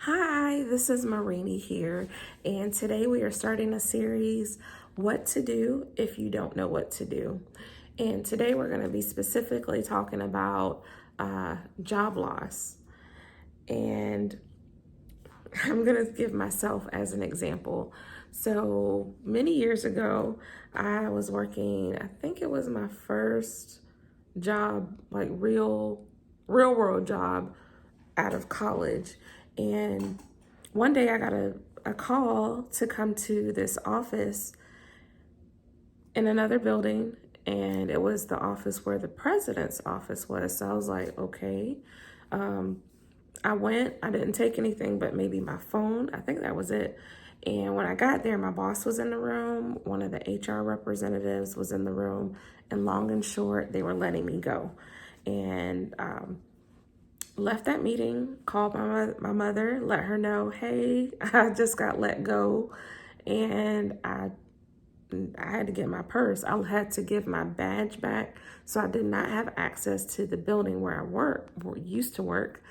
Hi, this is Marini here, and today we are starting a series, What to Do If You Don't Know What to Do. And today we're going to be specifically talking about job loss. And I'm going to give myself as an example. So many years ago, I was working, I think it was my first job, like real world job out of college. And one day I got a call to come to this office in another building, and it was the office where the president's office was. So I was like, okay. I went, I didn't take anything but maybe my phone. I think that was it. And when I got there, my boss was in the room, one of the HR representatives was in the room, and long and short, they were letting me go. And left that meeting, called my mother, let her know, hey, I just got let go, and I had to get my purse. I had to give my badge back, so I did not have access to the building where I used to work.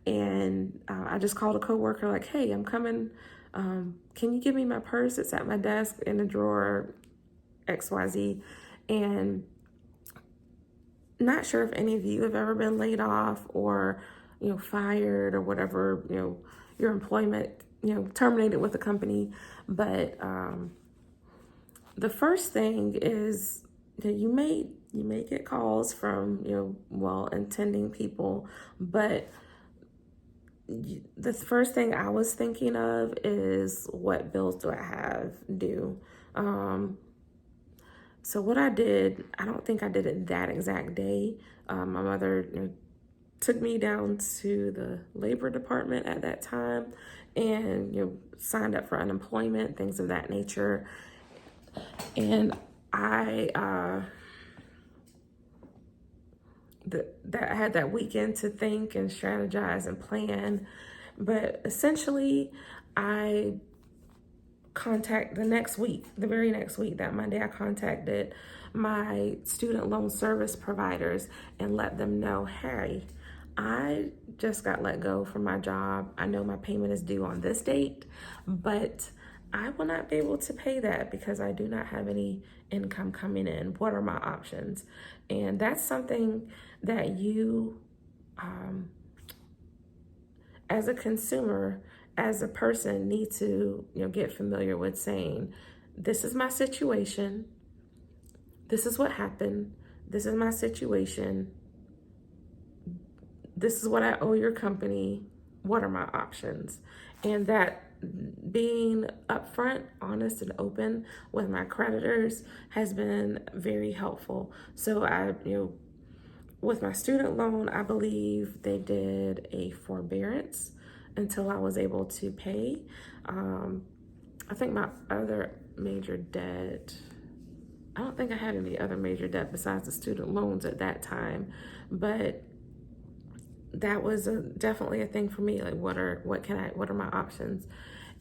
And I just called a coworker, like, hey, I'm coming. Can you give me my purse? It's at my desk in the drawer, XYZ. And not sure if any of you have ever been laid off or, fired or whatever, your employment, terminated with a company. But the first thing is that you may get calls from, well-intending people, but the first thing I was thinking of is, what bills do I have due? So what I did, I don't think I did it that exact day. My mother took me down to the labor department at that time and signed up for unemployment, things of that nature. And I I had that weekend to think and strategize and plan. But essentially, I the very next week, that Monday, I contacted my student loan service providers and let them know, hey, I just got let go from my job. I know my payment is due on this date, but I will not be able to pay that because I do not have any income coming in. What are my options? And that's something that you, as a consumer, as a person, need to get familiar with, saying, this is my situation, this is what happened, this is my situation, this is what I owe your company, what are my options? And that being upfront, honest, and open with my creditors has been very helpful. So with my student loan, I believe they did a forbearance until I was able to pay. I think my other major debt, I don't think I had any other major debt besides the student loans at that time, but that was definitely a thing for me. Like, what are my options?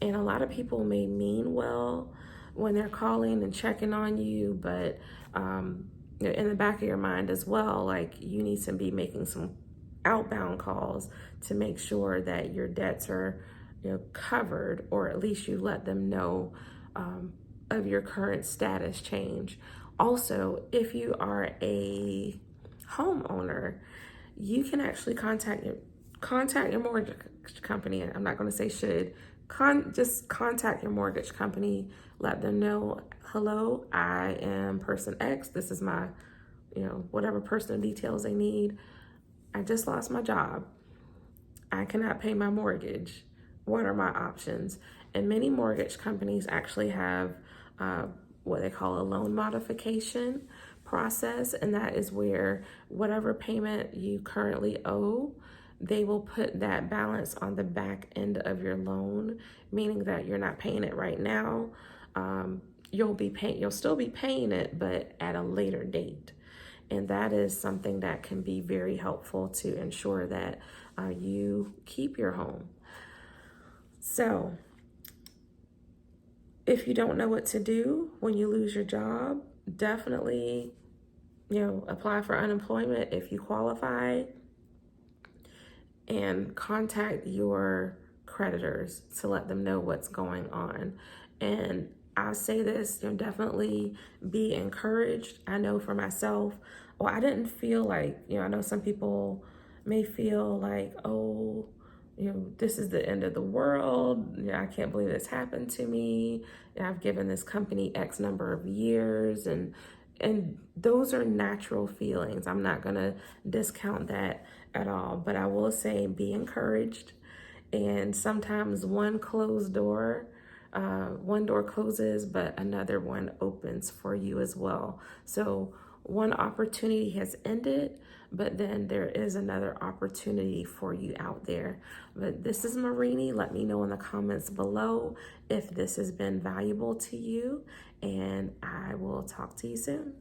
And a lot of people may mean well when they're calling and checking on you, but in the back of your mind as well, like, you need to be making some outbound calls to make sure that your debts are covered, or at least you let them know of your current status change. Also, if you are a homeowner, you can actually contact your mortgage company. I'm not going to say should. Just contact your mortgage company. Let them know, hello, I am person X. This is my, whatever personal details they need. I just lost my job. I cannot pay my mortgage. What are my options? And many mortgage companies actually have what they call a loan modification process, and that is where whatever payment you currently owe, they will put that balance on the back end of your loan, meaning that you're not paying it right now. You'll still be paying it, but at a later date. And that is something that can be very helpful to ensure that you keep your home. So if you don't know what to do when you lose your job, definitely, apply for unemployment if you qualify, and contact your creditors to let them know what's going on. And I say this, definitely be encouraged. I know for myself, well, I didn't feel like, I know some people may feel like, oh, this is the end of the world. I can't believe this happened to me. I've given this company X number of years, and those are natural feelings. I'm not gonna discount that at all, but I will say be encouraged. And sometimes one door closes, but another one opens for you as well. So one opportunity has ended, but then there is another opportunity for you out there. But this is Marini. Let me know in the comments below if this has been valuable to you, and I will talk to you soon.